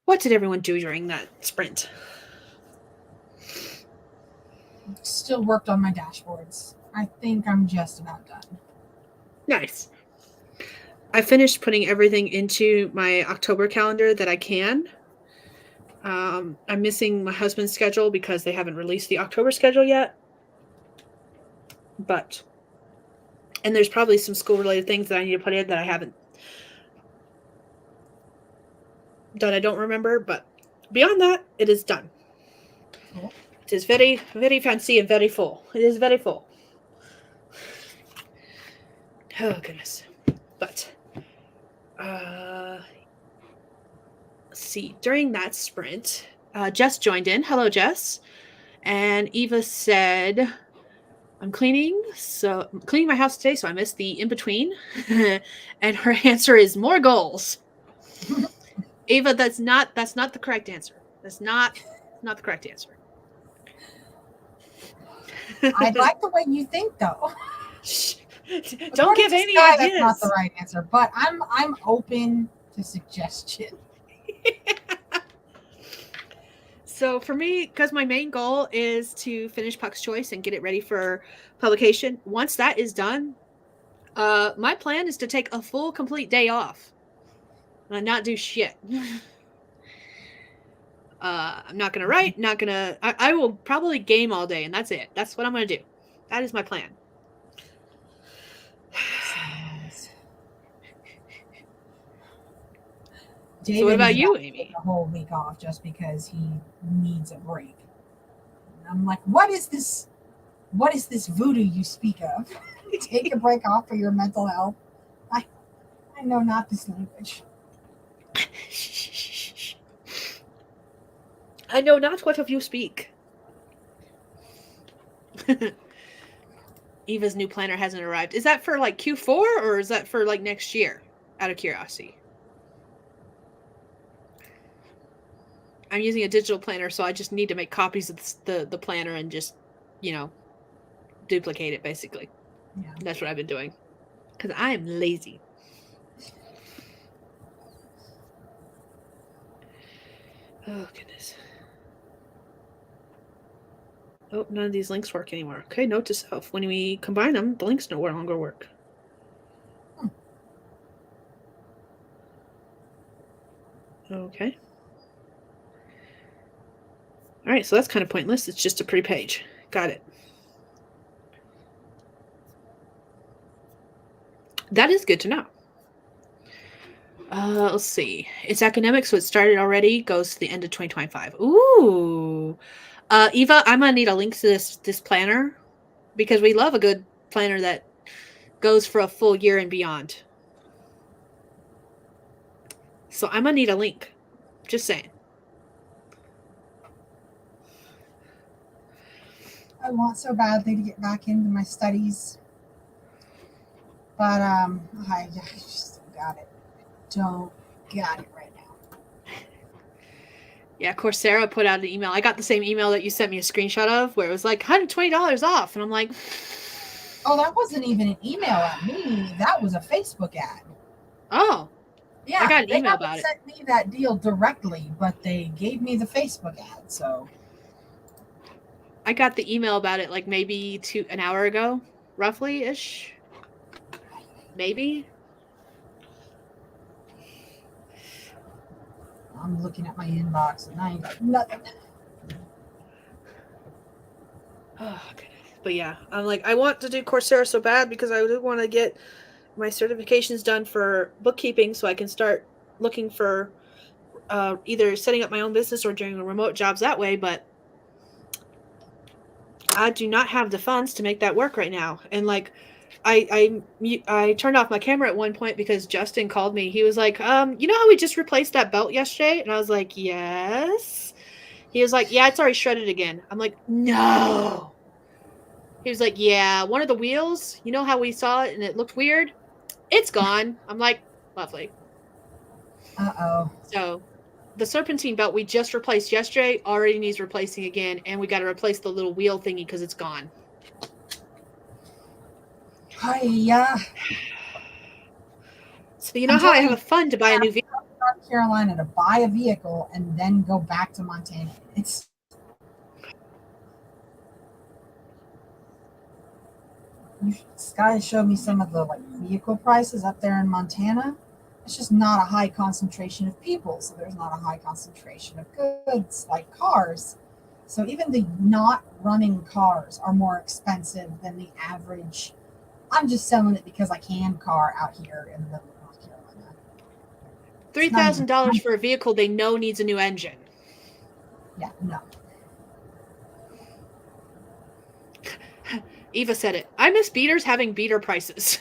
What did everyone do during that sprint? Still worked on my dashboards. I think I'm just about done. Nice. I finished putting everything into my October calendar that I can. I'm missing my husband's schedule because they haven't released the October schedule yet. And there's probably some school-related things that I need to put in that I haven't, that I don't remember. But beyond that, it is done. Cool. It is very, very fancy and very full. It is very full. Oh, goodness. But, let's see. During that sprint, Jess joined in. Hello, Jess. And Eva said, I'm cleaning my house today, so I missed the in-between. And her answer is more goals. Eva, that's not the correct answer. That's not the correct answer. I like the way you think, though. Don't give any Skye, ideas. That's not the right answer, but I'm open to suggestion. So for me, because my main goal is to finish Puck's Choice and get it ready for publication, once that is done, my plan is to take a full, complete day off and not do shit. I'm not going to write, I will probably game all day, and that's it. That's what I'm going to do. That is my plan. David So what about you, Amy? Take a whole week off just because he needs a break. And I'm like, what is this voodoo you speak of? Take a break off for your mental health. I know not this language. I know not what of you speak. Eva's new planner hasn't arrived. Is that for like Q4 or is that for like next year? Out of curiosity. I'm using a digital planner, so I just need to make copies of the planner and just, duplicate it, basically. Yeah. That's what I've been doing. Because I am lazy. Oh, goodness. Oh, none of these links work anymore. Okay, note to self. When we combine them, the links no longer work. Okay. All right, so that's kind of pointless. It's just a pretty page. Got it. That is good to know. Let's see. It's academic, so it started already. Goes to the end of 2025. Ooh. Eva, I'm gonna need a link to this planner because we love a good planner that goes for a full year and beyond. So I'm gonna need a link. Just saying. I want so badly to get back into my studies, but I just don't got it right now. Yeah, Coursera put out an email. I got the same email that you sent me a screenshot of where it was like $120 off, and I'm like, oh, that wasn't even an email at me. That was a Facebook ad. Oh. Yeah, I got an email about it. They haven't sent me that deal directly, but they gave me the Facebook ad, so. I got the email about it like maybe an hour ago, roughly-ish. Maybe. I'm looking at my inbox and I ain't got nothing. Oh, goodness. But yeah, I'm like, I want to do Coursera so bad because I do want to get my certifications done for bookkeeping so I can start looking for either setting up my own business or doing remote jobs that way, but I do not have the funds to make that work right now. And like, I turned off my camera at one point because Justin called me. He was like, you know how we just replaced that belt yesterday? And I was like, yes. He was like, yeah, it's already shredded again. I'm like, no. He was like, yeah, one of the wheels, you know how we saw it and it looked weird? It's gone. I'm like, lovely. Uh-oh. So the serpentine belt we just replaced yesterday already needs replacing again, and we got to replace the little wheel thingy because it's gone. Yeah. So you know how I have a fund to buy a new vehicle? North Carolina to buy a vehicle and then go back to Montana. It's Skye showed me some of the like vehicle prices up there in Montana. It's just not a high concentration of people, so there's not a high concentration of goods like cars. So even the not running cars are more expensive than the average. I'm just selling it because I can car out here in the middle of North Carolina. $3,000 for a vehicle they know needs a new engine. Yeah, no. Eva said it. I miss beaters having beater prices.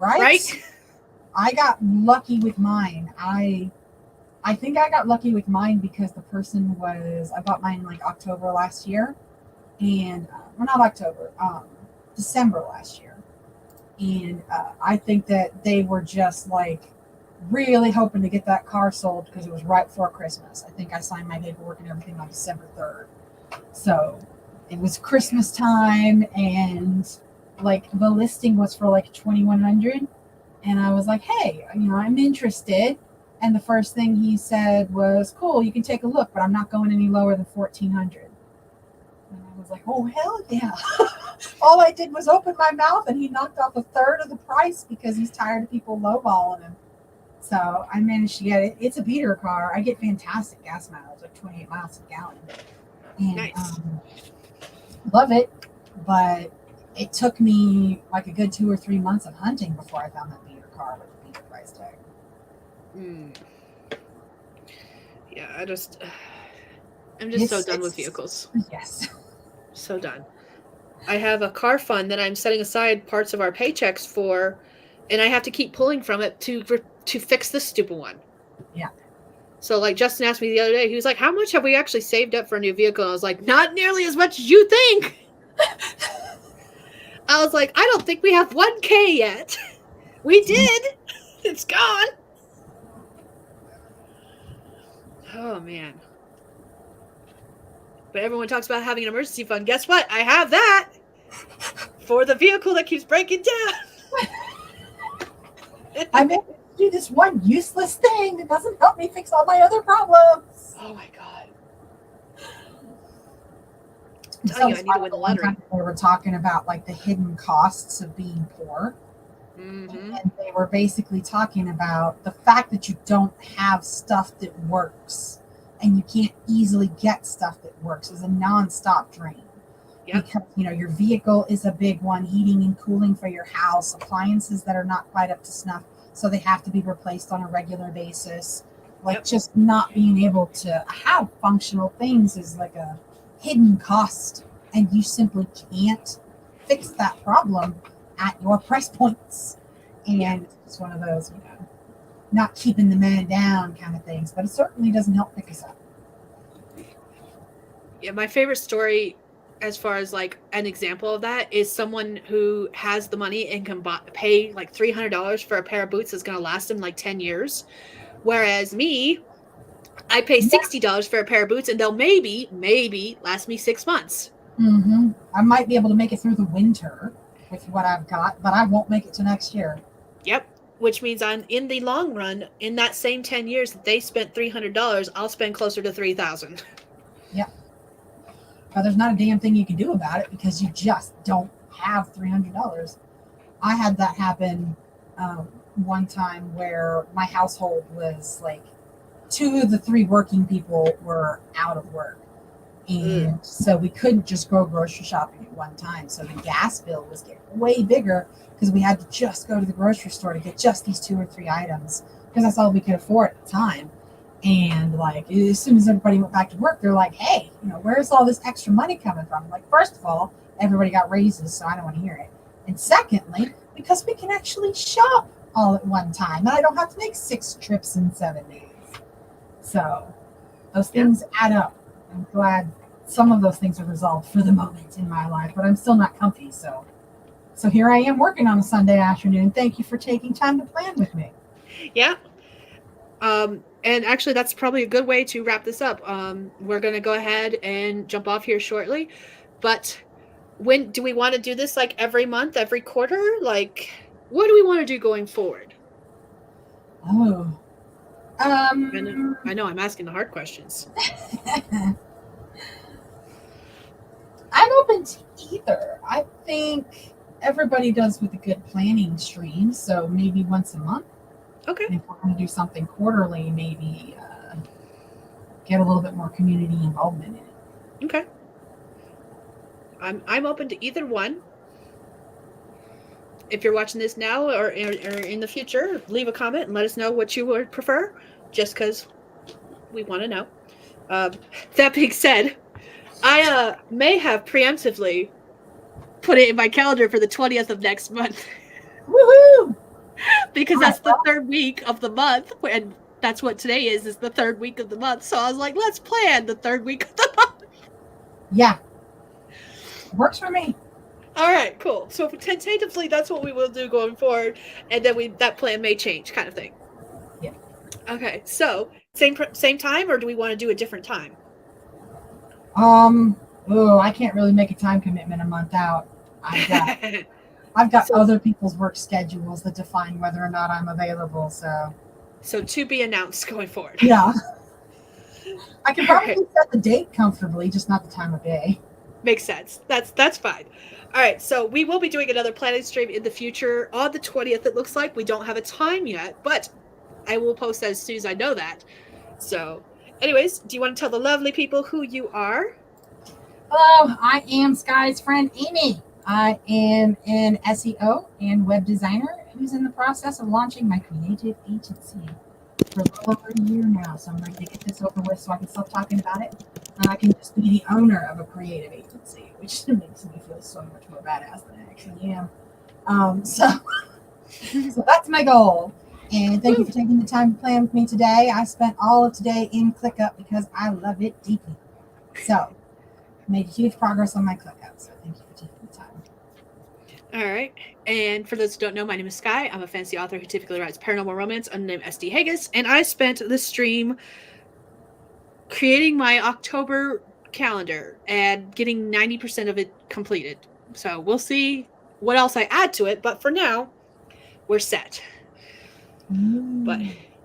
Right? Right? I got lucky with mine. I think I got lucky with mine because the person was I bought mine like October last year, and well, not October, December last year, and I think that they were just like really hoping to get that car sold because it was right before Christmas. I think I signed my paperwork and everything on December 3rd, so it was Christmas time, and like the listing was for like 2,100, and I was like, hey, I'm interested. And the first thing he said was, cool, you can take a look, but I'm not going any lower than 1,400. And I was like, oh, hell yeah. All I did was open my mouth, and he knocked off a third of the price because he's tired of people lowballing him. So I managed to get it. It's a beater car. I get fantastic gas mileage, like 28 miles a gallon. And Nice. Love it. But it took me like a good 2 or 3 months of hunting before I found that beater car with the beater price tag. Yeah, I'm just so done with vehicles. Yes. So done. I have a car fund that I'm setting aside parts of our paychecks for, and I have to keep pulling from it to fix this stupid one. Yeah. So like Justin asked me the other day, he was like, how much have we actually saved up for a new vehicle? And I was like, not nearly as much as you think. I was like, I don't think we have 1K yet. We did. It's gone. Oh, man. But everyone talks about having an emergency fund. Guess what? I have that for the vehicle that keeps breaking down. I'm able to do this one useless thing that doesn't help me fix all my other problems. Oh, my God. I'm telling you, I need to win the lottery. They were talking about like the hidden costs of being poor. Mm-hmm. And they were basically talking about the fact that you don't have stuff that works and you can't easily get stuff that works is a nonstop drain. Yep. Because your vehicle is a big one, heating and cooling for your house, appliances that are not quite up to snuff, so they have to be replaced on a regular basis. Like just not being able to have functional things is like a hidden cost, and you simply can't fix that problem at your price points. And it's one of those, not keeping the man down kind of things, but it certainly doesn't help pick us up. Yeah, my favorite story as far as like an example of that is someone who has the money and can pay like $300 for a pair of boots that's going to last them like 10 years. Whereas me, I pay $60 for a pair of boots and they'll maybe last me 6 months. Mm-hmm. I might be able to make it through the winter with what I've got, but I won't make it to next year. Yep. Which means in the long run, in that same 10 years that they spent $300, I'll spend closer to $3,000. Yep. But there's not a damn thing you can do about it because you just don't have $300. I had that happen one time where my household was like 2 of the 3 working people were out of work. And so we couldn't just go grocery shopping at one time. So the gas bill was getting way bigger because we had to just go to the grocery store to get just these 2 or 3 items because that's all we could afford at the time. And like as soon as everybody went back to work, they're like, hey, where's all this extra money coming from? Like, first of all, everybody got raises, so I don't want to hear it. And secondly, because we can actually shop all at one time and I don't have to make 6 trips in 7 days. So those things add up. I'm glad some of those things are resolved for the moment in my life, but I'm still not comfy. So here I am working on a Sunday afternoon. Thank you for taking time to plan with me. Yeah. And actually, that's probably a good way to wrap this up. We're going to go ahead and jump off here shortly. But When do we want to do this? Like every month, every quarter? Like, what do we want to do going forward? Oh. I know I'm asking the hard questions. I'm open to either. I think everybody does with a good planning stream, so maybe once a month. Okay. And if we're going to do something quarterly, maybe get a little bit more community involvement in it. Okay. I'm open to either one. If you're watching this now or in the future, leave a comment and let us know what you would prefer, just because we want to know. That being said, I may have preemptively put it in my calendar for the 20th of next month. Woohoo! Because that's the third week of the month, and that's what today is the third week of the month. So I was like, let's plan the third week of the month. Yeah. Works for me. All right, cool. So tentatively, that's what we will do going forward, and then that plan may change, kind of thing. Yeah. Okay. So same time, or do we want to do a different time? I can't really make a time commitment a month out. I've got other people's work schedules that define whether or not I'm available. So to be announced going forward. Yeah. I can probably set the date comfortably, just not the time of day. Makes sense. That's fine. All right, so we will be doing another planning stream in the future on the 20th. It looks like we don't have a time yet, but I will post that as soon as I know that. So, anyways, do you want to tell the lovely people who you are? Hello, I am Skye's friend Amy. I am an SEO and web designer who's in the process of launching my creative agency for a little over a year now. So I'm ready to get this over with so I can stop talking about it. And I can just be the owner of a creative agency, which makes me feel so much more badass than I actually am. So that's my goal. And thank you for taking the time to plan with me today. I spent all of today in ClickUp because I love it deeply. So made huge progress on my ClickUp. So thank you for taking the time. All right. And for those who don't know, my name is Skye. I'm a fantasy author who typically writes paranormal romance under the name SD Hegyes. And I spent this stream creating my October calendar and getting 90% of it completed. So we'll see what else I add to it. But for now, we're set. But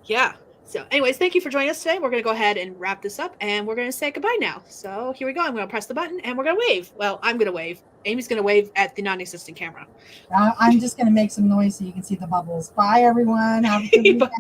yeah. So anyways, thank you for joining us today. We're going to go ahead and wrap this up and we're going to say goodbye now. So here we go. I'm going to press the button and we're going to wave. Well, I'm going to wave. Amy's going to wave at the non-existent camera. I'm just going to make some noise so you can see the bubbles. Bye, everyone. Have a good weekend.